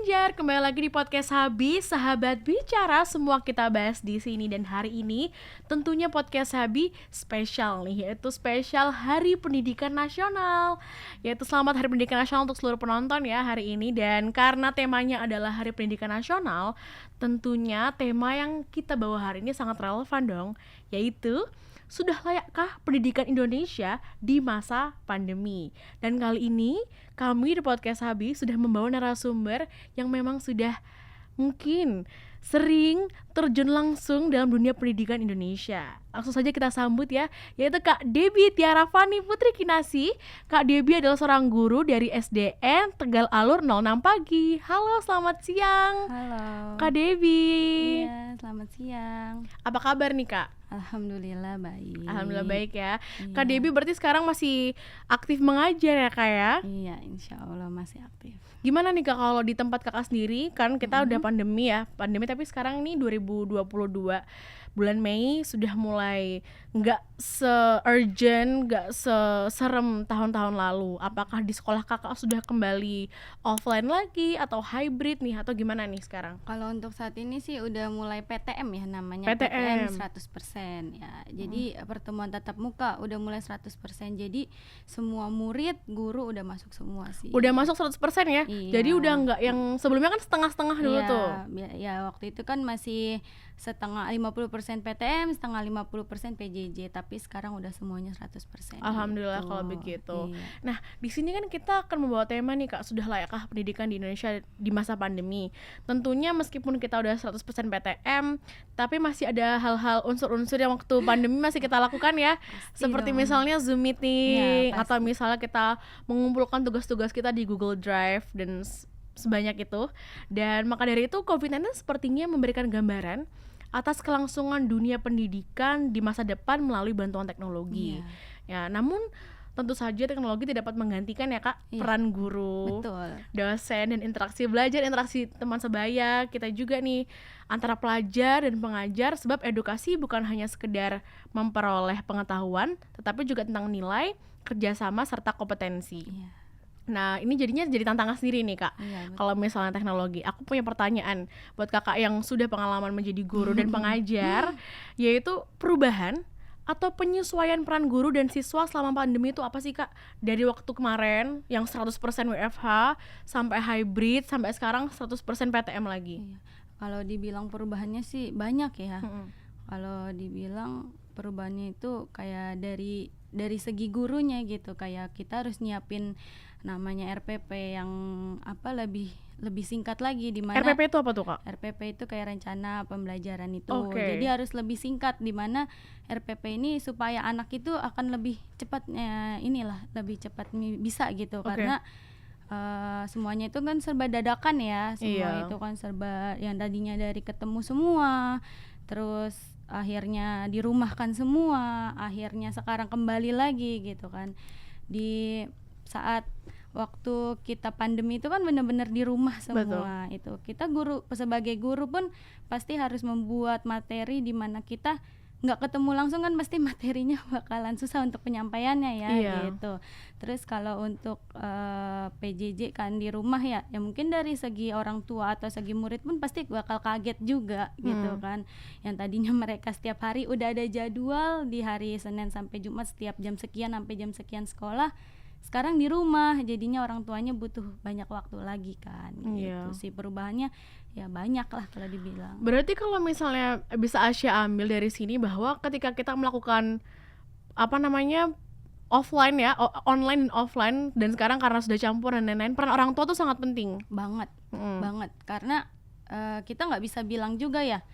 pengajar, kembali lagi di podcast Habi, sahabat bicara, semua kita bahas di sini. Dan hari ini tentunya podcast Habi spesial nih, yaitu spesial Hari Pendidikan Nasional. Yaitu selamat Hari Pendidikan Nasional untuk seluruh penonton ya hari ini. Dan karena temanya adalah Hari Pendidikan Nasional, tentunya tema yang kita bawa hari ini sangat relevan dong, yaitu sudah layakkah pendidikan Indonesia di masa pandemi? Dan kali ini kami di podcast Habi sudah membawa narasumber yang memang sudah mungkin sering terjun langsung dalam dunia pendidikan Indonesia. Langsung saja kita sambut ya, yaitu Kak Debbie Tiara Fani Putri Kinasi. Kak Debbie adalah seorang guru dari SDN Tegal Alur 06 Pagi. Halo, selamat siang. Halo Kak Debbie. Iya, selamat siang. Apa kabar nih Kak? Alhamdulillah baik. Alhamdulillah baik ya. Iya. Kak Debbie berarti sekarang masih aktif mengajar ya Kak ya? Iya, insya Allah masih aktif. Gimana nih Kak kalau di tempat Kakak sendiri, kan kita udah pandemi ya, tapi sekarang nih 2022 bulan Mei sudah mulai nggak se-urgent, nggak serem tahun-tahun lalu. Apakah di sekolah Kakak sudah kembali offline lagi atau hybrid nih atau gimana nih sekarang? Kalau untuk saat ini sih udah mulai PTM ya namanya, PTM 100% ya. Jadi pertemuan tatap muka udah mulai 100%. Jadi semua murid, guru udah masuk semua sih. Udah masuk 100% ya? Iya. Jadi udah nggak yang sebelumnya kan setengah-setengah dulu Iya, tuh. ya waktu itu kan masih setengah 50% PTM, setengah 50% PJJ, tapi sekarang udah semuanya 100%. Alhamdulillah gitu. kalau begitu. Iya. Nah, di sini kan kita akan membawa tema nih Kak, sudah layakkah pendidikan di Indonesia di masa pandemi? Tentunya meskipun kita udah 100% PTM, tapi masih ada hal-hal unsur-unsur yang waktu pandemi masih kita lakukan ya. Seperti dong. misalnya Zoom meeting, Iya, atau pasti. misalnya kita mengumpulkan tugas-tugas kita di Google Drive dan sebanyak itu. Dan maka dari itu COVID-19 sepertinya memberikan gambaran atas kelangsungan dunia pendidikan di masa depan melalui bantuan teknologi. Ya, namun tentu saja teknologi tidak dapat menggantikan ya Kak peran guru, Betul. dosen, dan interaksi belajar, interaksi teman sebaya kita juga nih antara pelajar dan pengajar, sebab edukasi bukan hanya sekedar memperoleh pengetahuan, tetapi juga tentang nilai, kerjasama, serta kompetensi. Iya. Nah, ini jadinya jadi tantangan sendiri nih Kak. Iya, betul. Kalau misalnya teknologi, aku punya pertanyaan buat Kakak yang sudah pengalaman menjadi guru dan pengajar, yaitu perubahan atau penyesuaian peran guru dan siswa selama pandemi itu apa sih Kak? Dari waktu kemarin yang 100% WFH sampai hybrid sampai sekarang 100% PTM lagi. Iya. Kalau dibilang perubahannya sih banyak ya. Kalau dibilang perubahannya itu kayak dari segi gurunya gitu, kayak kita harus nyiapin namanya RPP yang lebih singkat lagi, di mana RPP itu apa tuh Kak? RPP itu kayak rencana pembelajaran itu. Oke. Jadi harus lebih singkat, di mana RPP ini supaya anak itu akan lebih cepat lebih cepat bisa gitu. Oke. Karena semuanya itu kan serba dadakan ya. Semua Iya. itu kan serba yang tadinya dari ketemu semua, terus akhirnya dirumahkan semua, akhirnya sekarang kembali lagi gitu kan. Di saat waktu kita pandemi itu kan benar-benar di rumah semua. Betul. Itu kita sebagai guru pun pasti harus membuat materi di mana kita nggak ketemu langsung, kan pasti materinya bakalan susah untuk penyampaiannya ya. Iya. Gitu. Terus kalau untuk PJJ kan di rumah ya mungkin dari segi orang tua atau segi murid pun pasti bakal kaget juga gitu kan. Yang tadinya mereka setiap hari udah ada jadwal di hari Senin sampai Jumat setiap jam sekian sampai jam sekian sekolah, sekarang di rumah, jadinya orang tuanya butuh banyak waktu lagi kan. Iya. Gitu sih perubahannya ya banyak lah kalau dibilang. Berarti kalau misalnya bisa Asya ambil dari sini bahwa ketika kita melakukan offline ya, online dan offline, dan sekarang karena sudah campur dan lain-lain, peran orang tua tuh sangat penting. Banget, banget. Karena kita nggak bisa bilang juga ya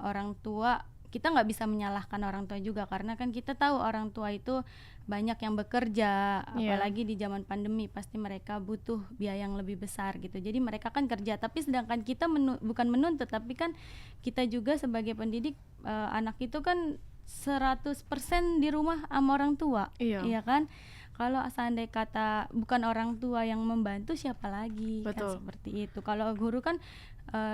orang tua, kita nggak bisa menyalahkan orang tua juga, karena kan kita tahu orang tua itu banyak yang bekerja, apalagi di zaman pandemi pasti mereka butuh biaya yang lebih besar gitu. Jadi mereka kan kerja, tapi sedangkan kita bukan menuntut, tapi kan kita juga sebagai pendidik, anak itu kan 100% di rumah sama orang tua. Iya kan? Kalau seandainya kata bukan orang tua yang membantu, siapa lagi? Betul. Kan seperti itu. Kalau guru kan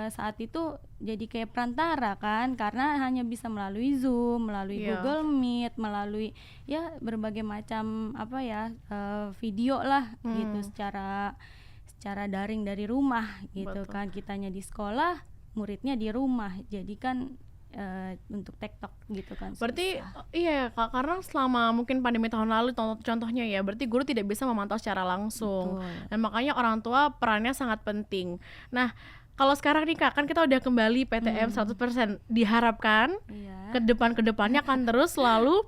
saat itu jadi kayak perantara kan, karena hanya bisa melalui Zoom, melalui Google Meet, melalui ya berbagai macam video lah gitu, secara secara daring dari rumah gitu Betul. kan, kitanya di sekolah, muridnya di rumah, jadi kan untuk TikTok gitu kan Berarti susah. iya Kak, karena selama mungkin pandemi tahun lalu contohnya ya, berarti guru tidak bisa memantau secara langsung. Betul. Dan makanya orang tua perannya sangat penting. Nah, kalau sekarang nih Kak, kan kita udah kembali PTM 100%, diharapkan Iya. kedepannya akan terus selalu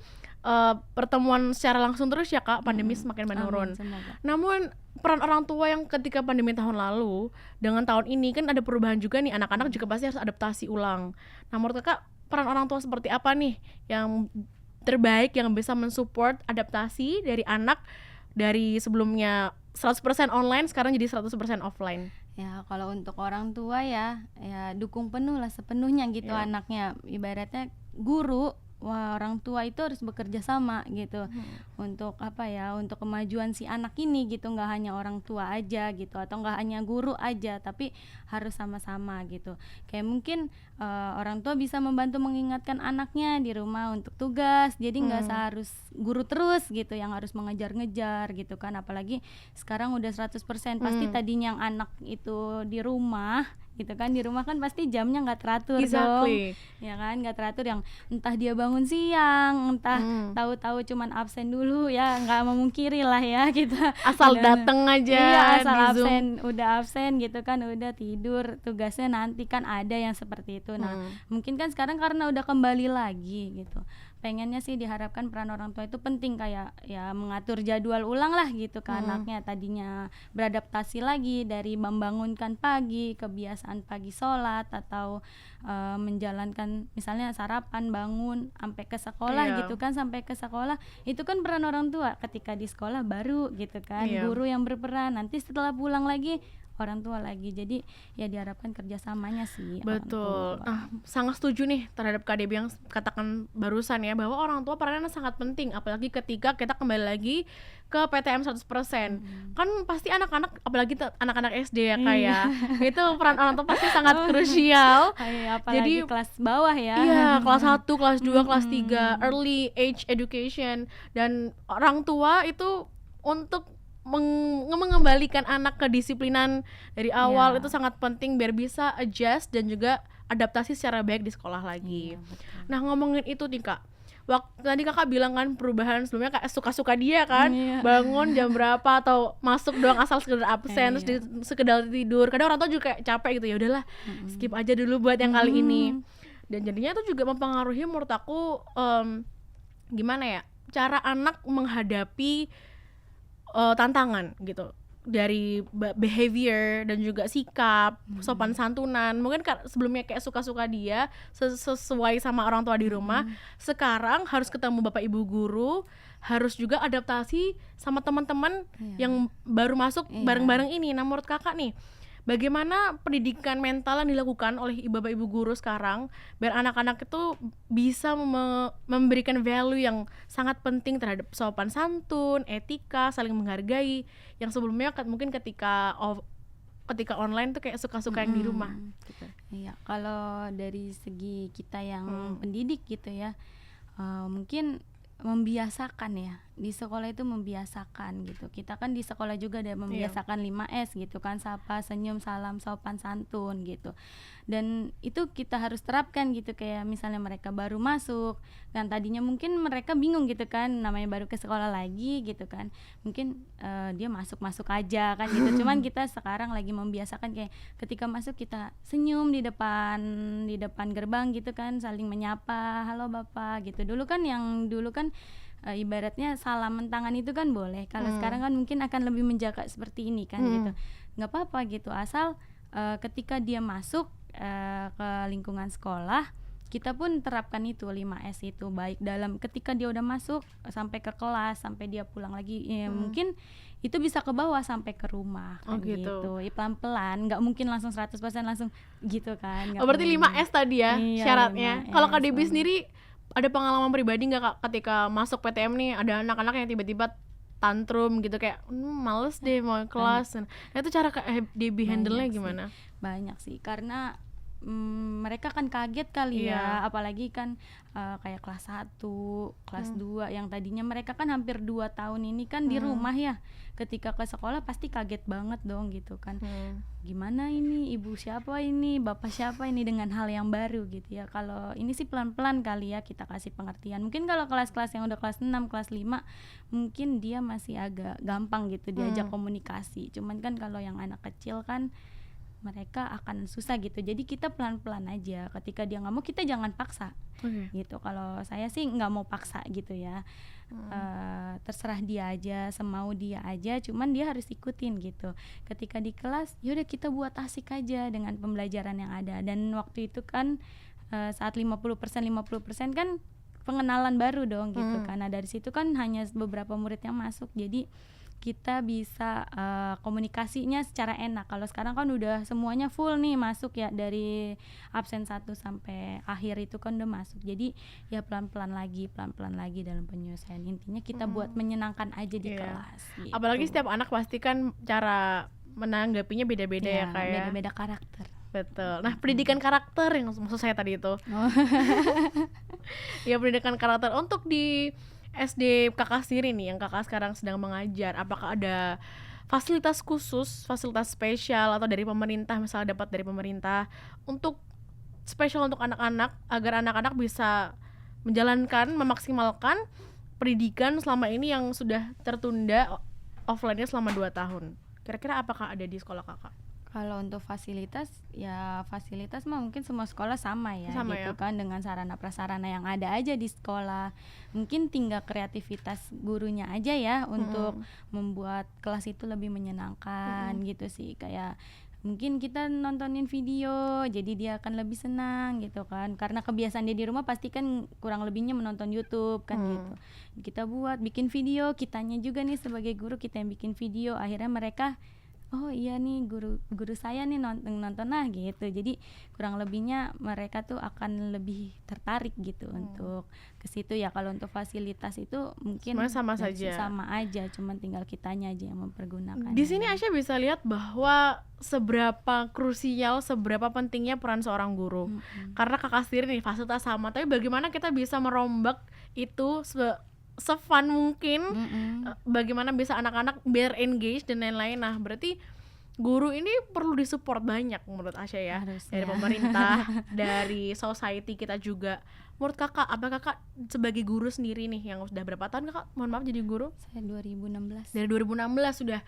pertemuan secara langsung terus ya Kak, pandemi semakin menurun. Amin, semoga. Namun peran orang tua yang ketika pandemi tahun lalu dengan tahun ini kan ada perubahan juga nih, anak-anak juga pasti harus adaptasi ulang. Nah menurut Kakak peran orang tua seperti apa nih yang terbaik yang bisa mensupport adaptasi dari anak dari sebelumnya 100% online sekarang jadi 100% offline? Ya kalau untuk orang tua ya dukung penuh lah sepenuhnya gitu Iya. anaknya. Ibaratnya guru, wah orang tua itu harus bekerja sama gitu untuk apa ya, untuk kemajuan si anak ini gitu, nggak hanya orang tua aja gitu atau nggak hanya guru aja, tapi harus sama-sama gitu. Kayak mungkin orang tua bisa membantu mengingatkan anaknya di rumah untuk tugas, jadi nggak seharus guru terus gitu yang harus mengejar-ngejar gitu kan, apalagi sekarang udah 100%, pasti tadinya yang anak itu di rumah gitu kan, di rumah kan pasti jamnya nggak teratur dong, Exactly. ya kan, nggak teratur, yang entah dia bangun siang, entah tahu-tahu cuman absen dulu, ya nggak memungkiri lah ya kita Asal udah- dateng aja iya, asal di Zoom. absen, udah absen gitu kan, udah tidur, tugasnya nanti kan ada yang seperti itu. Nah mungkin kan sekarang karena udah kembali lagi gitu, pengennya sih diharapkan peran orang tua itu penting, kayak ya mengatur jadwal ulang lah gitu ke anaknya, tadinya beradaptasi lagi dari membangunkan pagi, kebiasaan pagi sholat atau menjalankan misalnya sarapan, bangun sampai ke sekolah Iya. gitu kan, sampai ke sekolah itu kan peran orang tua, ketika di sekolah baru gitu kan, Iya. guru yang berperan, nanti setelah pulang lagi orang tua lagi, jadi ya diharapkan kerjasamanya sih orang Betul. tua. Nah, sangat setuju nih terhadap Kak Debbie yang katakan barusan ya, bahwa orang tua perannya sangat penting, apalagi ketika kita kembali lagi ke PTM 100%. Kan pasti anak-anak, apalagi anak-anak SD ya Kak ya, itu peran orang tua pasti sangat krusial. Apalagi Jadi kelas bawah ya. iya, kelas 1, kelas 2, kelas 3, early age education, dan orang tua itu untuk mengembalikan anak kedisiplinan dari awal Iya. itu sangat penting biar bisa adjust dan juga adaptasi secara baik di sekolah lagi. Iya, betul. Nah, ngomongin itu nih Kak, waktu tadi Kakak bilang kan perubahan sebelumnya kayak suka-suka dia kan, Iya. bangun jam berapa atau masuk doang asal sekedar absen, terus Iya. sekedar tidur. Kadang orang tua juga kayak capek gitu, ya udahlah skip aja dulu buat yang kali ini. Dan jadinya itu juga mempengaruhi menurut aku gimana ya, cara anak menghadapi tantangan gitu, dari behavior dan juga sikap, sopan santunan. Mungkin sebelumnya kayak suka-suka dia sesuai sama orang tua di rumah, sekarang harus ketemu bapak ibu guru, harus juga adaptasi sama teman-teman yang baru masuk bareng-bareng ini. Nah menurut Kakak nih, bagaimana pendidikan mental yang dilakukan oleh bapak ibu guru sekarang biar anak-anak itu bisa memberikan value yang sangat penting terhadap sopan santun, etika, saling menghargai, yang sebelumnya mungkin ketika online tuh kayak suka-suka yang di rumah gitu. Iya, kalau dari segi kita yang pendidik gitu ya, mungkin membiasakan ya, di sekolah itu membiasakan gitu. Kita kan di sekolah juga ada membiasakan 5S gitu kan, sapa, senyum, salam, sopan santun gitu. Dan itu kita harus terapkan gitu, kayak misalnya mereka baru masuk kan, tadinya mungkin mereka bingung gitu kan, namanya baru ke sekolah lagi gitu kan, mungkin dia masuk aja kan gitu. Cuman kita sekarang lagi membiasakan kayak ketika masuk kita senyum di depan gerbang gitu kan, saling menyapa, halo bapak gitu. Dulu kan ibaratnya salaman tangan itu kan boleh, kalau sekarang kan mungkin akan lebih menjaga seperti ini kan gitu. Nggak apa-apa gitu, asal ketika dia masuk ke lingkungan sekolah, kita pun terapkan itu 5S itu, baik dalam ketika dia udah masuk sampai ke kelas, sampai dia pulang lagi, ya mungkin itu bisa ke bawah sampai ke rumah kan gitu. Ya, pelan-pelan, nggak mungkin langsung 100% langsung gitu kan. Berarti 5S tadi ya Iya, syaratnya. 5S. Kalau Kak Debbie sendiri ada pengalaman pribadi nggak Kak ketika masuk PTM nih, ada anak-anak yang tiba-tiba tantrum gitu kayak males deh mau kelas. Nah itu cara Kak Debbie handle-nya Banyak sih. gimana? Banyak sih, karena mereka kan kaget kali Iya. ya, apalagi kan kayak kelas 1, kelas 2 yang tadinya mereka kan hampir 2 tahun ini kan di rumah ya. Ketika ke sekolah pasti kaget banget dong gitu kan. Gimana ini, ibu siapa ini, bapak siapa ini, dengan hal yang baru gitu ya. Kalau ini sih pelan-pelan kali ya kita kasih pengertian. Mungkin kalau kelas-kelas yang udah kelas 6, kelas 5 mungkin dia masih agak gampang gitu diajak komunikasi. Cuman kan kalau yang anak kecil kan mereka akan susah gitu. Jadi kita pelan-pelan aja. Ketika dia nggak mau, kita jangan paksa gitu. Kalau saya sih nggak mau paksa gitu ya. Terserah dia aja, semau dia aja, cuman dia harus ikutin gitu. Ketika di kelas, yaudah kita buat asik aja dengan pembelajaran yang ada. Dan waktu itu kan saat 50% kan pengenalan baru dong gitu kan. Nah dari situ kan hanya beberapa murid yang masuk, jadi kita bisa komunikasinya secara enak. Kalau sekarang kan udah semuanya full nih masuk ya, dari absen 1 sampai akhir itu kan udah masuk. Jadi ya pelan-pelan lagi dalam penyelesaian. Intinya kita buat menyenangkan aja di kelas gitu. Apalagi setiap anak pasti kan cara menanggapinya beda-beda ya kayak. Beda-beda karakter. Betul. Nah, pendidikan karakter yang maksud saya tadi itu. Ya, pendidikan karakter untuk di SD kakak sendiri nih, yang kakak sekarang sedang mengajar, apakah ada fasilitas khusus, fasilitas spesial atau dari pemerintah, misalnya dapat dari pemerintah untuk spesial untuk anak-anak, agar anak-anak bisa menjalankan, memaksimalkan pendidikan selama ini yang sudah tertunda offline-nya selama 2 tahun. Kira-kira apakah ada di sekolah kakak? Kalau untuk fasilitas mah mungkin semua sekolah sama ya gitu kan, dengan sarana prasarana yang ada aja di sekolah. Mungkin tinggal kreativitas gurunya aja ya untuk membuat kelas itu lebih menyenangkan gitu sih. Kayak mungkin kita nontonin video jadi dia akan lebih senang gitu kan, karena kebiasaan dia di rumah pasti kan kurang lebihnya menonton YouTube kan gitu. Kita bikin video, kitanya juga nih sebagai guru, kita yang bikin video, akhirnya mereka oh iya nih guru saya nih nonton nah gitu. Jadi kurang lebihnya mereka tuh akan lebih tertarik gitu untuk ke situ ya. Kalau untuk fasilitas itu mungkin sama saja. Sama aja, cuman tinggal kitanya aja yang mempergunakan. Di sini Asya bisa lihat bahwa seberapa krusial, seberapa pentingnya peran seorang guru. Karena kakak sendiri nih fasilitas sama, tapi bagaimana kita bisa merombak itu se-fun mungkin, bagaimana bisa anak-anak biar engage dan lain-lain. Nah berarti guru ini perlu disupport banyak menurut Asya ya. Harusnya. Dari pemerintah, dari society kita juga. Menurut kakak, apa kakak sebagai guru sendiri nih yang sudah berapa tahun kakak, mohon maaf jadi guru? Saya 2016. Dari 2016 sudah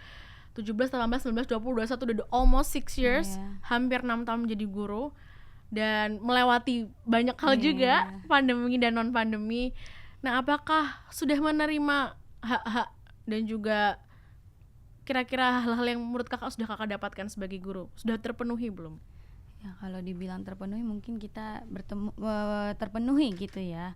17, 18, 19, 20, 21, udah almost 6 years, hampir 6 tahun menjadi guru. Dan melewati banyak hal juga, pandemi dan non pandemi. Nah, apakah sudah menerima hak-hak dan juga kira-kira hal-hal yang menurut kakak sudah kakak dapatkan sebagai guru? Sudah terpenuhi belum? Ya kalau dibilang terpenuhi mungkin kita terpenuhi gitu ya.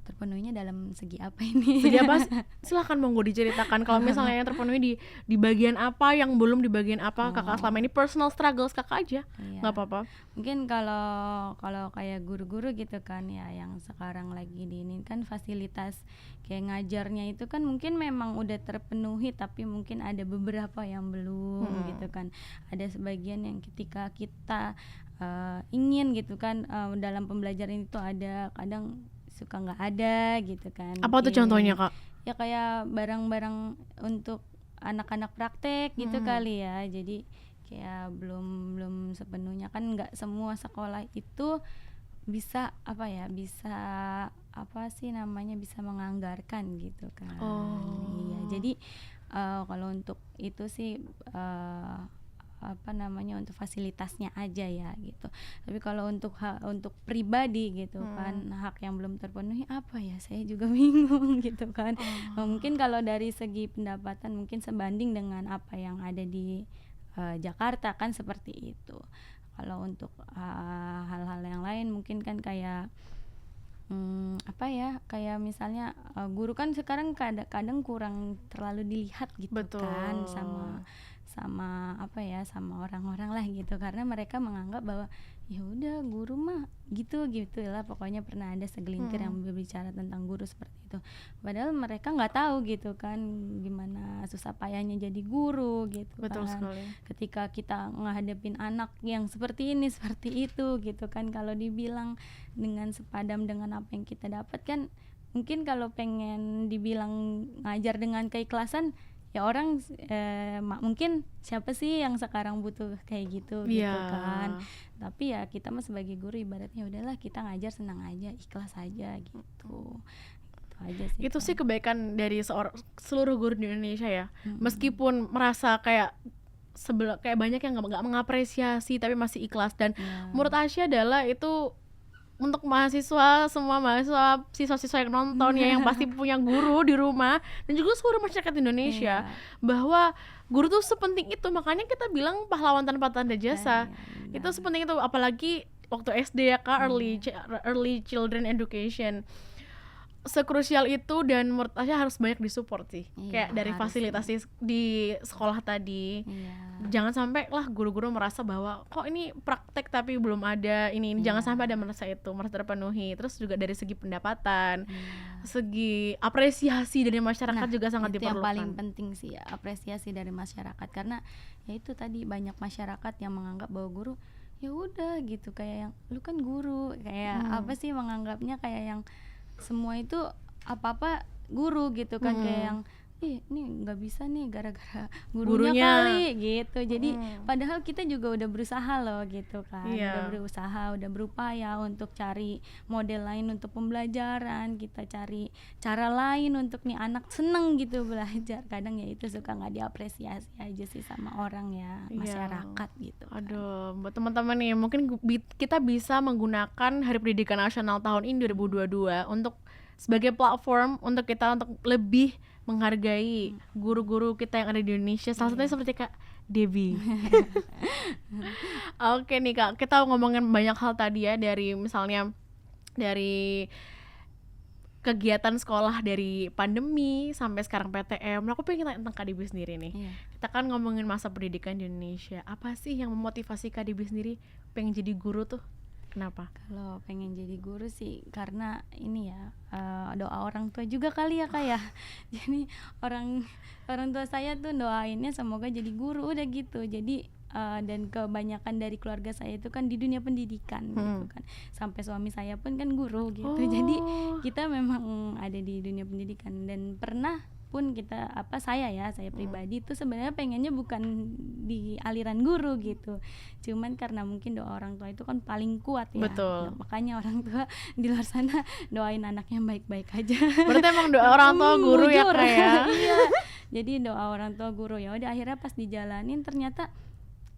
Terpenuhinya dalam segi apa ini? Segi apa? Silahkan monggo diceritakan. Kalau misalnya yang terpenuhi di bagian apa, yang belum di bagian apa, kakak selama ini personal struggles kakak aja, nggak apa-apa. Mungkin kalau kayak guru-guru gitu kan ya, yang sekarang lagi di ini kan fasilitas kayak ngajarnya itu kan mungkin memang udah terpenuhi, tapi mungkin ada beberapa yang belum gitu kan. Ada sebagian yang ketika kita ingin gitu kan dalam pembelajaran itu ada, kadang suka nggak ada gitu kan. Apa tuh contohnya kak? Ya kayak barang-barang untuk anak-anak praktek gitu kali ya. Jadi kayak belum sepenuhnya kan, nggak semua sekolah itu bisa bisa menganggarkan gitu kan. Iya, jadi kalau untuk itu sih untuk fasilitasnya aja ya gitu. Tapi kalau untuk pribadi gitu kan, hak yang belum terpenuhi apa ya, saya juga bingung gitu kan. Mungkin kalau dari segi pendapatan mungkin sebanding dengan apa yang ada di Jakarta kan, seperti itu. Kalau untuk hal-hal yang lain mungkin kan kayak kayak misalnya guru kan sekarang kadang kurang terlalu dilihat gitu. Betul. Kan sama orang-orang lah gitu, karena mereka menganggap bahwa ya udah guru mah gitu lah, pokoknya pernah ada segelintir yang berbicara tentang guru seperti itu. Padahal mereka nggak tahu gitu kan gimana susah payahnya jadi guru gitu Betul kan. sekali. Ketika kita ngadepin anak yang seperti ini seperti itu gitu kan, kalau dibilang dengan sepadam dengan apa yang kita dapat kan, mungkin kalau pengen dibilang ngajar dengan keikhlasan ya orang mungkin siapa sih yang sekarang butuh kayak gitu gitu kan. Tapi ya kita mah sebagai guru ibaratnya udahlah kita ngajar senang aja, ikhlas aja gitu. Itu aja sih. Itu sih kebaikan dari seluruh guru di Indonesia ya. Meskipun merasa kayak kayak banyak yang nggak mengapresiasi tapi masih ikhlas, dan menurut Asya adalah itu untuk semua mahasiswa, siswa-siswa yang nonton ya, yang pasti punya guru di rumah dan juga seluruh masyarakat Indonesia, bahwa guru tuh sepenting itu. Makanya kita bilang pahlawan tanpa tanda jasa. Itu sepenting itu, apalagi waktu SD ya Kak, early children education. Sekrusial itu, dan menurut Asya harus banyak disupport sih. Kayak dari fasilitas di sekolah tadi. Jangan sampai lah guru-guru merasa bahwa kok ini praktek tapi belum ada ini. Jangan sampai ada merasa terpenuhi. Terus juga dari segi pendapatan, segi apresiasi dari masyarakat juga sangat itu diperlukan. yang paling penting sih ya, apresiasi dari masyarakat. Karena ya itu tadi, banyak masyarakat yang menganggap bahwa guru ya udah gitu, kayak yang lu kan guru, kayak apa sih, menganggapnya kayak yang semua itu apa-apa guru gitu kan, kayak yang ini nggak bisa nih gara-gara gurunya kali gitu. Jadi padahal kita juga udah berusaha loh gitu kan, udah berupaya untuk cari model lain untuk pembelajaran, kita cari cara lain untuk nih anak seneng gitu belajar. Kadang ya itu suka nggak diapresiasi aja sih sama orang ya, masyarakat gitu kan. Aduh, buat teman-teman nih, mungkin kita bisa menggunakan Hari Pendidikan Nasional tahun ini 2022 untuk sebagai platform untuk kita untuk lebih menghargai guru-guru kita yang ada di Indonesia. Salah satunya seperti Kak Debbie. Oke nih Kak, kita ngomongin banyak hal tadi ya, dari misalnya dari kegiatan sekolah dari pandemi sampai sekarang PTM. Nah, aku pengen tanya tentang Kak Debbie sendiri nih. Kita kan ngomongin masa pendidikan di Indonesia. Apa sih yang memotivasi Kak Debbie sendiri pengen jadi guru tuh? Kenapa? Kalau pengen jadi guru sih karena ini ya, doa orang tua juga kali ya Kak ya. Jadi orang tua saya tuh doainnya semoga jadi guru, udah gitu. Jadi dan kebanyakan dari keluarga saya itu kan di dunia pendidikan gitu kan. Sampai suami saya pun kan guru gitu. Jadi kita memang ada di dunia pendidikan, dan pernah pun kita saya pribadi itu sebenarnya pengennya bukan di aliran guru gitu, cuman karena mungkin doa orang tua itu kan paling kuat ya. Betul. Nah, makanya orang tua di luar sana doain anaknya baik-baik aja. Berarti emang doa orang tua guru ya Kak ya? Iya. Jadi doa orang tua guru, ya udah akhirnya pas dijalanin ternyata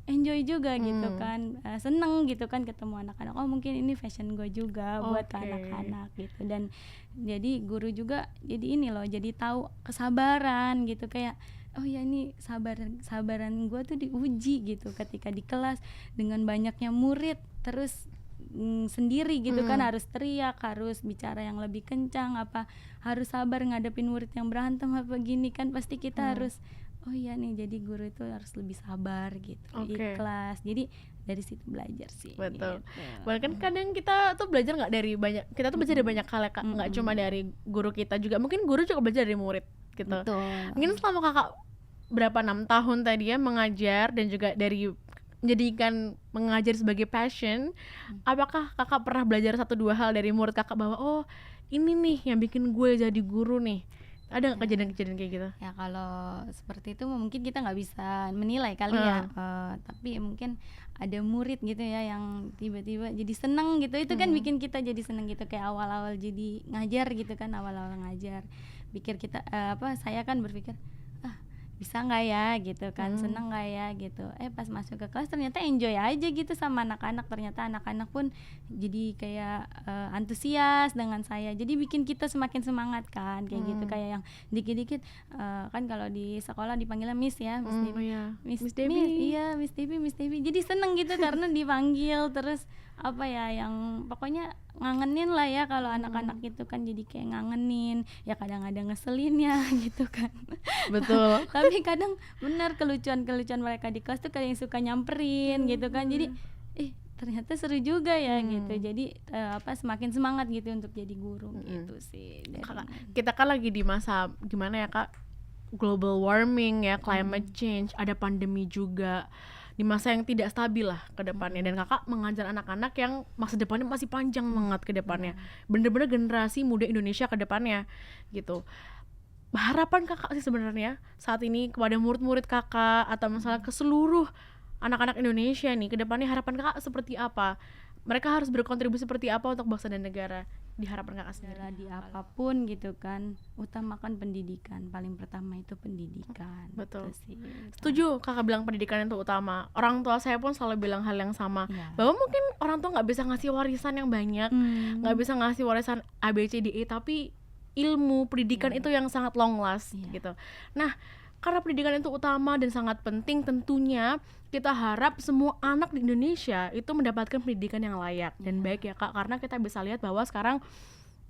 enjoy juga gitu kan, seneng gitu kan ketemu anak-anak. Oh mungkin ini fashion gue juga buat anak-anak gitu. Dan jadi guru juga jadi ini loh, jadi tahu kesabaran gitu, kayak oh ya ini sabaran gue tuh diuji gitu ketika di kelas dengan banyaknya murid, terus sendiri gitu kan, harus teriak, harus bicara yang lebih kencang, harus sabar ngadepin murid yang berantem apa gini kan, pasti kita harus oh iya nih, jadi guru itu harus lebih sabar gitu, ikhlas. Jadi dari situ belajar sih. Betul. Gitu. Bahkan kadang kita tuh belajar kita tuh belajar dari banyak hal ya Kak, nggak cuma dari guru kita juga, mungkin guru juga belajar dari murid gitu. Betul. Mungkin selama Kakak berapa 6 tahun tadi ya mengajar, dan juga dari menjadikan mengajar sebagai passion, apakah Kakak pernah belajar 1-2 hal dari murid Kakak bahwa oh ini nih yang bikin gue jadi guru nih? Ada nggak kejadian-kejadian kayak gitu? Ya kalau seperti itu mungkin kita nggak bisa menilai kali ya, tapi mungkin ada murid gitu ya yang tiba-tiba jadi seneng gitu, itu kan bikin kita jadi seneng gitu, kayak awal-awal jadi ngajar gitu kan, awal-awal ngajar pikir kita saya kan berpikir bisa nggak ya gitu kan, seneng nggak ya gitu. Pas masuk ke kelas ternyata enjoy aja gitu sama anak-anak, ternyata anak-anak pun jadi kayak antusias dengan saya, jadi bikin kita semakin semangat kan kayak gitu. Kayak yang dikit-dikit kan kalau di sekolah dipanggilnya Miss ya, Miss Debbie. Iya Miss Debbie, jadi seneng gitu karena dipanggil, terus yang pokoknya ngangenin lah ya, kalau anak-anak itu kan jadi kayak ngangenin ya, kadang ada ngeselinnya gitu kan. Betul. Tapi kadang benar kelucuan mereka di kelas tuh kayak yang suka nyamperin gitu kan, jadi ternyata seru juga ya gitu. Jadi semakin semangat gitu untuk jadi guru gitu sih. Kakak, kita kan lagi di masa gimana ya Kak, global warming ya, climate change, ada pandemi juga, di masa yang tidak stabil lah ke depannya. Dan Kakak mengajar anak-anak yang masa depannya masih panjang banget ke depannya, bener-bener generasi muda Indonesia ke depannya gitu. Harapan Kakak sih sebenarnya saat ini kepada murid-murid Kakak atau misalnya ke seluruh anak-anak Indonesia nih, ke depannya harapan Kakak seperti apa? Mereka harus berkontribusi seperti apa untuk bangsa dan negara? Di harapan Kakak sendiri di apapun gitu kan, utamakan pendidikan. Paling pertama itu pendidikan. Betul. Gitu sih. Setuju Kakak bilang pendidikan itu utama. Orang tua saya pun selalu bilang hal yang sama, bahwa mungkin orang tua nggak bisa ngasih warisan yang banyak, nggak bisa ngasih warisan A, B, C, D, E, tapi ilmu pendidikan itu yang sangat long last gitu. Nah, karena pendidikan itu utama dan sangat penting, tentunya kita harap semua anak di Indonesia itu mendapatkan pendidikan yang layak dan baik ya Kak, karena kita bisa lihat bahwa sekarang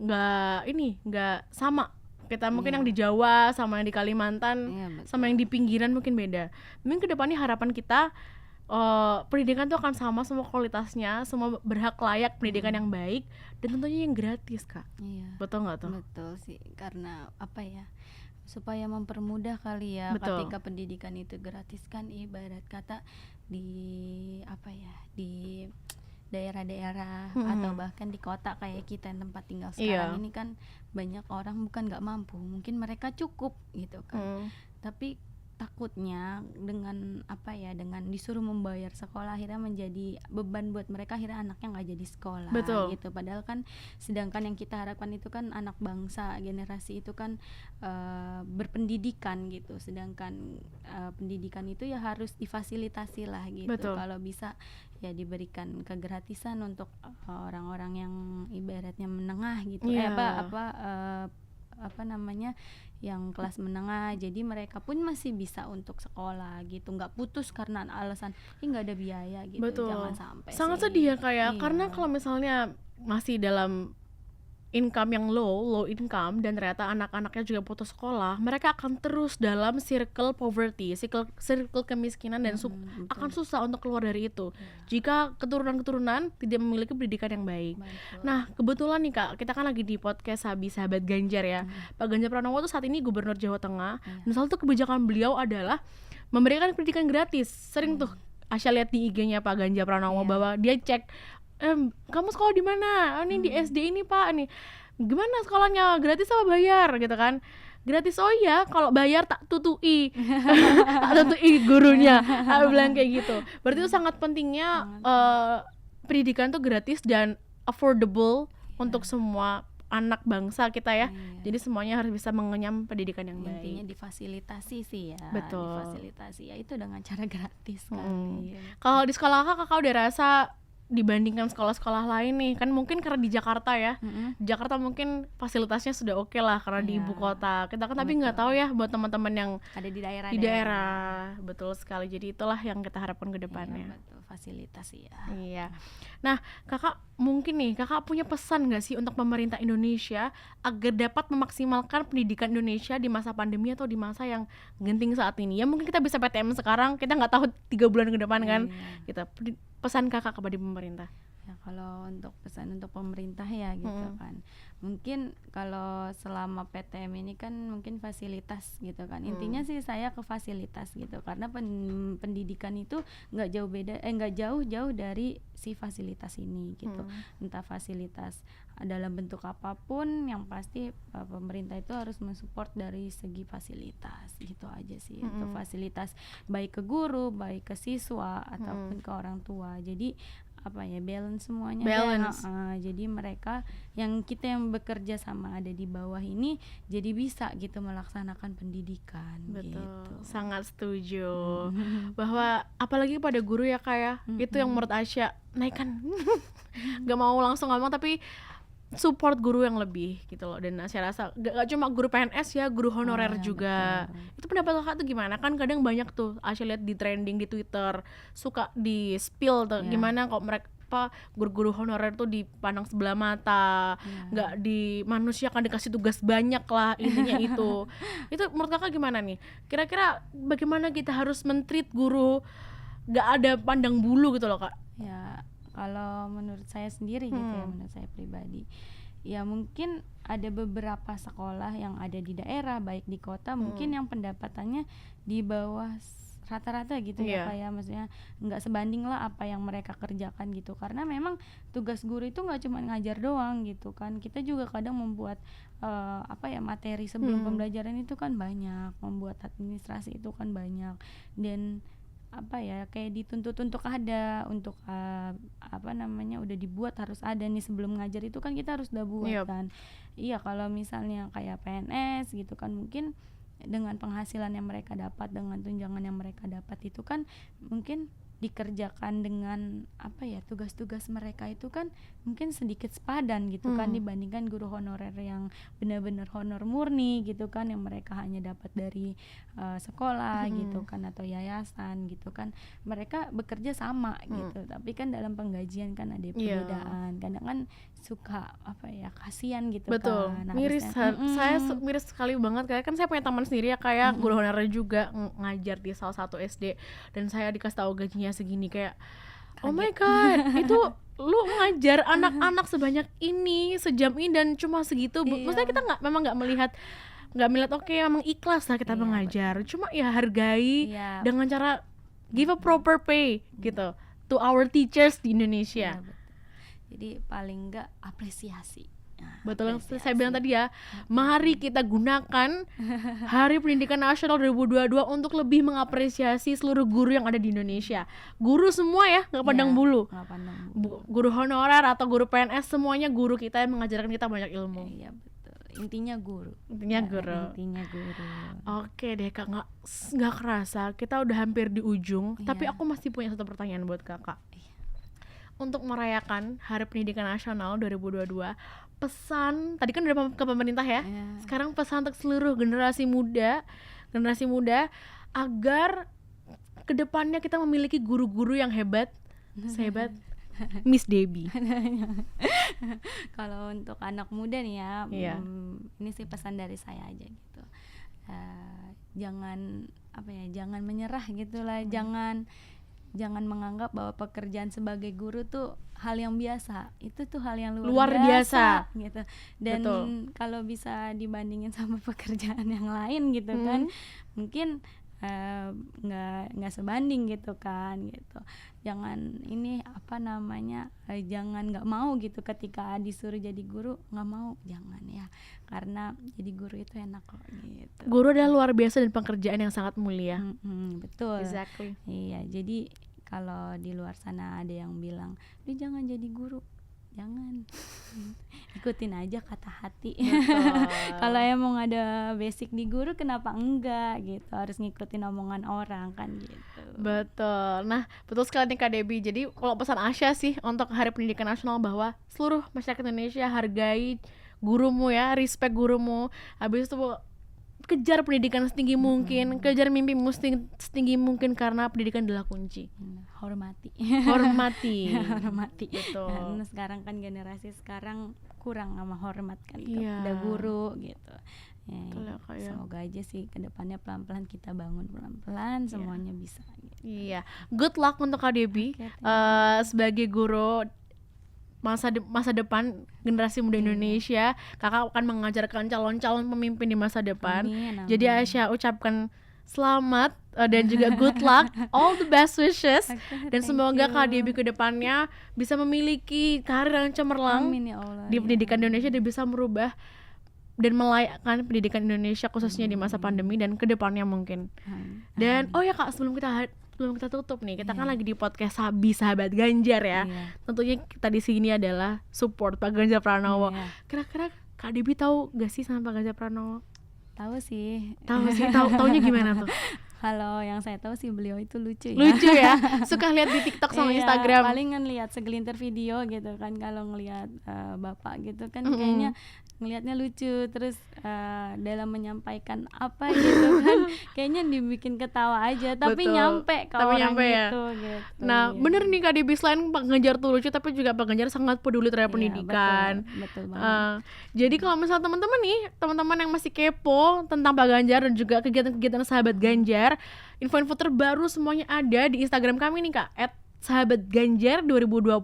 nggak sama. Kita mungkin yang di Jawa sama yang di Kalimantan sama yang di pinggiran mungkin beda. Mungkin kedepannya harapan kita pendidikan itu akan sama semua kualitasnya, semua berhak layak pendidikan yang baik dan tentunya yang gratis Kak. Betul nggak tuh? Betul sih, karena apa ya, supaya mempermudah kali ya. Betul. Ketika pendidikan itu gratis kan ibarat kata di di daerah-daerah atau bahkan di kota kayak kita yang tempat tinggal sekarang ini kan banyak orang bukan nggak mampu, mungkin mereka cukup gitu kan, tapi takutnya dengan dengan disuruh membayar sekolah akhirnya menjadi beban buat mereka, akhirnya anaknya nggak jadi sekolah. Betul. Gitu. Padahal kan sedangkan yang kita harapkan itu kan anak bangsa, generasi itu kan berpendidikan gitu, sedangkan pendidikan itu ya harus difasilitasi lah gitu. Betul. Kalau bisa ya diberikan kegratisan untuk orang-orang yang ibaratnya menengah gitu, yang kelas menengah, jadi mereka pun masih bisa untuk sekolah gitu, nggak putus karena alasan nggak ada biaya gitu. Betul. Jangan sampai sangat sih. sedih ya kayak karena kalau misalnya masih dalam income yang low income dan ternyata anak-anaknya juga putus sekolah, mereka akan terus dalam circle poverty, circle kemiskinan dan akan susah untuk keluar dari itu jika keturunan-keturunan tidak memiliki pendidikan yang baik. Nah, kebetulan nih Kak, kita kan lagi di podcast Sabi Sahabat Ganjar ya. Pak Ganjar Pranowo tuh saat ini Gubernur Jawa Tengah. Dan salah satu kebijakan beliau adalah memberikan pendidikan gratis. Sering tuh Asya lihat di IG-nya Pak Ganjar Pranowo bahwa dia cek, kamu sekolah di mana? Ini di SD ini Pak, nih gimana sekolahnya, gratis apa bayar gitu kan? Gratis. Oh iya, kalau bayar tak tutui tak tutui gurunya. Aku bilang kayak gitu. Berarti itu sangat pentingnya pendidikan tuh gratis dan affordable untuk semua anak bangsa kita ya. Jadi semuanya harus bisa mengenyam pendidikan yang baik. Intinya difasilitasi sih ya. Betul. Difasilitasi ya itu dengan cara gratis kali. Kalau di sekolah kakak udah rasa dibandingkan sekolah-sekolah lain nih, kan mungkin karena di Jakarta ya, di Jakarta mungkin fasilitasnya sudah oke lah karena di ibu kota. Kita kan tapi nggak tahu ya buat teman-teman yang ada di daerah. Betul sekali. Jadi itulah yang kita harapkan ke depannya. Betul, fasilitas ya. Iya. Nah, kakak mungkin nih, kakak punya pesan nggak sih untuk pemerintah Indonesia agar dapat memaksimalkan pendidikan Indonesia di masa pandemi atau di masa yang genting saat ini? Ya mungkin kita bisa PTM sekarang, kita nggak tahu 3 bulan ke depan kan. Kita pesan kakak kepada pemerintah. Ya kalau untuk pesan untuk pemerintah ya gitu kan, mungkin kalau selama PTM ini kan mungkin fasilitas gitu kan, intinya sih saya ke fasilitas gitu, karena pendidikan itu nggak jauh dari si fasilitas ini gitu. Entah fasilitas dalam bentuk apapun, yang pasti pemerintah itu harus mensupport dari segi fasilitas gitu aja sih. Untuk fasilitas baik ke guru, baik ke siswa ataupun ke orang tua. Jadi balance semuanya. Jadi mereka kita yang bekerja sama ada di bawah ini jadi bisa gitu melaksanakan pendidikan. Betul, gitu. Sangat setuju. Bahwa apalagi pada guru ya Kak ya, itu yang menurut Asya naikkan. Gak mau langsung ngomong tapi support guru yang lebih gitu loh. Dan saya rasa gak cuma guru PNS ya, guru honorer juga. Betul. Itu pendapat kakak tuh gimana? Kan kadang banyak tuh Asya lihat di trending di Twitter, suka di spill tuh gimana kok mereka guru-guru honorer tuh dipandang sebelah mata, nggak dimanusiakan, dikasih tugas banyak lah, intinya itu. Itu menurut kakak gimana nih? Kira-kira bagaimana kita harus men-treat guru nggak ada pandang bulu gitu loh Kak? Ya kalau menurut saya sendiri gitu ya, menurut saya pribadi. Ya mungkin ada beberapa sekolah yang ada di daerah baik di kota mungkin yang pendapatannya di bawah rata-rata gitu ya, kayak maksudnya nggak sebanding lah apa yang mereka kerjakan gitu, karena memang tugas guru itu nggak cuma ngajar doang gitu kan, kita juga kadang membuat materi sebelum pembelajaran itu kan banyak, membuat administrasi itu kan banyak, dan kayak dituntut untuk ada untuk udah dibuat harus ada nih sebelum ngajar itu kan kita harus udah buat kan. Iya, kalau misalnya kayak PNS gitu kan mungkin dengan penghasilan yang mereka dapat, dengan tunjangan yang mereka dapat itu kan mungkin dikerjakan dengan tugas-tugas mereka itu kan mungkin sedikit sepadan gitu kan dibandingkan guru honorer yang benar-benar honor murni gitu kan, yang mereka hanya dapat dari sekolah gitu kan atau yayasan gitu kan, mereka bekerja sama gitu, tapi kan dalam penggajian kan ada perbedaan, kadang kan suka kasihan gitu. Betul. Kan Miris, saya miris sekali banget, kayak kan saya punya teman sendiri ya kayak guru honorer juga ngajar di salah satu SD, dan saya dikasih tahu gajinya segini, kayak oh my god, itu lu ngajar anak-anak sebanyak ini sejam ini dan cuma segitu. Maksudnya kita memang nggak melihat oke, memang ikhlas lah kita mengajar, cuma ya hargai dengan cara give a proper pay gitu to our teachers di Indonesia. Jadi paling nggak apresiasi. Betul, saya bilang tadi ya, mari kita gunakan Hari Pendidikan Nasional 2022 untuk lebih mengapresiasi seluruh guru yang ada di Indonesia. Guru semua ya, nggak pandang bulu. Guru honorer atau guru PNS, semuanya guru kita yang mengajarkan kita banyak ilmu. Iya betul. Intinya guru. Oke deh Kak, nggak kerasa kita udah hampir di ujung. Tapi aku masih punya satu pertanyaan buat Kakak. Untuk merayakan Hari Pendidikan Nasional 2022, pesan tadi kan udah ke pemerintah ya, sekarang pesan untuk seluruh generasi muda agar kedepannya kita memiliki guru-guru yang hebat, sehebat Miss Debbie. Kalau untuk anak muda nih ya, ini sih pesan dari saya aja gitu, jangan menyerah gitulah, jangan menganggap bahwa pekerjaan sebagai guru tuh hal yang biasa. Itu tuh hal yang luar biasa gitu. Dan kalau bisa dibandingin sama pekerjaan yang lain gitu kan, mungkin nggak sebanding gitu kan gitu. Jangan jangan nggak mau gitu ketika disuruh jadi guru, nggak mau, jangan ya, karena jadi guru itu enak kok gitu. Guru adalah luar biasa dan pekerjaan yang sangat mulia. Betul. Exactly. Iya, jadi kalau di luar sana ada yang bilang, "Lu jangan jadi guru." Jangan. Ikutin aja kata hati. Kalau emang ada basic di guru, kenapa enggak gitu? Harus ngikutin omongan orang kan gitu. Betul. Nah, betul sekali nih Kak Debbie. Jadi kalau pesan Asya sih untuk Hari Pendidikan Nasional bahwa seluruh masyarakat Indonesia hargai gurumu ya, respect gurumu. Habis itu kejar pendidikan setinggi mungkin, kejar mimpimu setinggi mungkin, karena pendidikan adalah kunci. Hormati. Gitu. Karena sekarang kan generasi sekarang kurang sama hormat kan kepada guru gitu. Semoga aja sih kedepannya pelan-pelan kita bangun pelan-pelan semuanya bisa. Gitu. Iya, good luck untuk Kak Debbie sebagai guru masa depan generasi muda Indonesia. Kakak akan mengajarkan calon-calon pemimpin di masa depan. Amin. Jadi Aisyah ucapkan selamat dan juga good luck, all the best wishes, dan semoga Kak Debbie ke depannya bisa memiliki karir yang cemerlang di pendidikan Indonesia, dan bisa merubah dan melayakkan pendidikan Indonesia khususnya di masa pandemi dan ke depannya mungkin. Dan oh ya Kak, sebelum kita tutup nih, kita kan lagi di podcast Sabi Sahabat Ganjar ya. Tentunya kita di sini adalah support Pak Ganjar Pranowo. Kira-kira Kak Debbie tahu gak sih sama Pak Ganjar Pranowo? Tahu sih. Taunya gimana tuh? Kalau yang saya tahu sih beliau itu lucu ya. Suka lihat di TikTok sama Instagram. Paling kan lihat segelintir video gitu kan, kalau ngelihat bapak gitu kan kayaknya ngelihatnya lucu, terus dalam menyampaikan apa gitu kan kayaknya dibikin ketawa aja, tapi nyampe ke orang gitu. Nah, bener nih Kak Debbie, selain Pak Ganjar tuh lucu, tapi juga Pak Ganjar sangat peduli terhadap pendidikan. Betul banget. Jadi kalau misalnya teman-teman yang masih kepo tentang Pak Ganjar dan juga kegiatan-kegiatan Sahabat Ganjar, info-info terbaru semuanya ada di Instagram kami nih Kak, Sahabat Ganjar 2024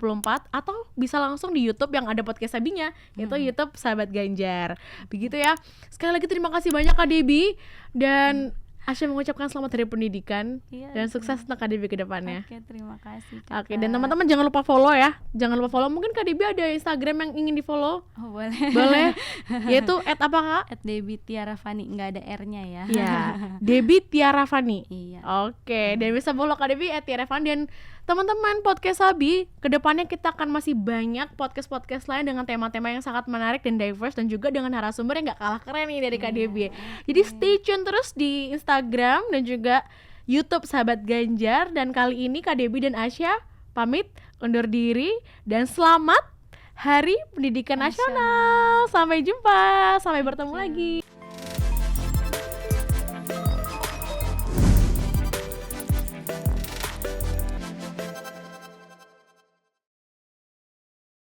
atau bisa langsung di YouTube yang ada podcast Sabinya, yaitu YouTube Sahabat Ganjar. Begitu ya. Sekali lagi terima kasih banyak Kak Debbie dan Asya mengucapkan selamat Hari Pendidikan dan sukses untuk Kak Debbie ke depannya. Oke, terima kasih. Oke, dan teman-teman jangan lupa follow ya. Jangan lupa follow. Mungkin Kak Debbie ada Instagram yang ingin di-follow. Oh, boleh. Boleh. Yaitu @apa Kak? Debbie Tiara Fani, nggak ada R-nya ya. Ya, Debbie Tiara Fani. Iya. Oke, dan bisa follow Kak Debbie @Tiara Fani. Dan teman-teman podcast Sabi, kedepannya kita akan masih banyak podcast lain dengan tema-tema yang sangat menarik dan diverse, dan juga dengan narasumber yang gak kalah keren nih dari Kak Debbie. Jadi stay tune terus di Instagram dan juga YouTube Sahabat Ganjar. Dan kali ini Kak Debbie dan Asya pamit undur diri dan selamat Hari Pendidikan Nasional. Sampai jumpa, sampai bertemu lagi.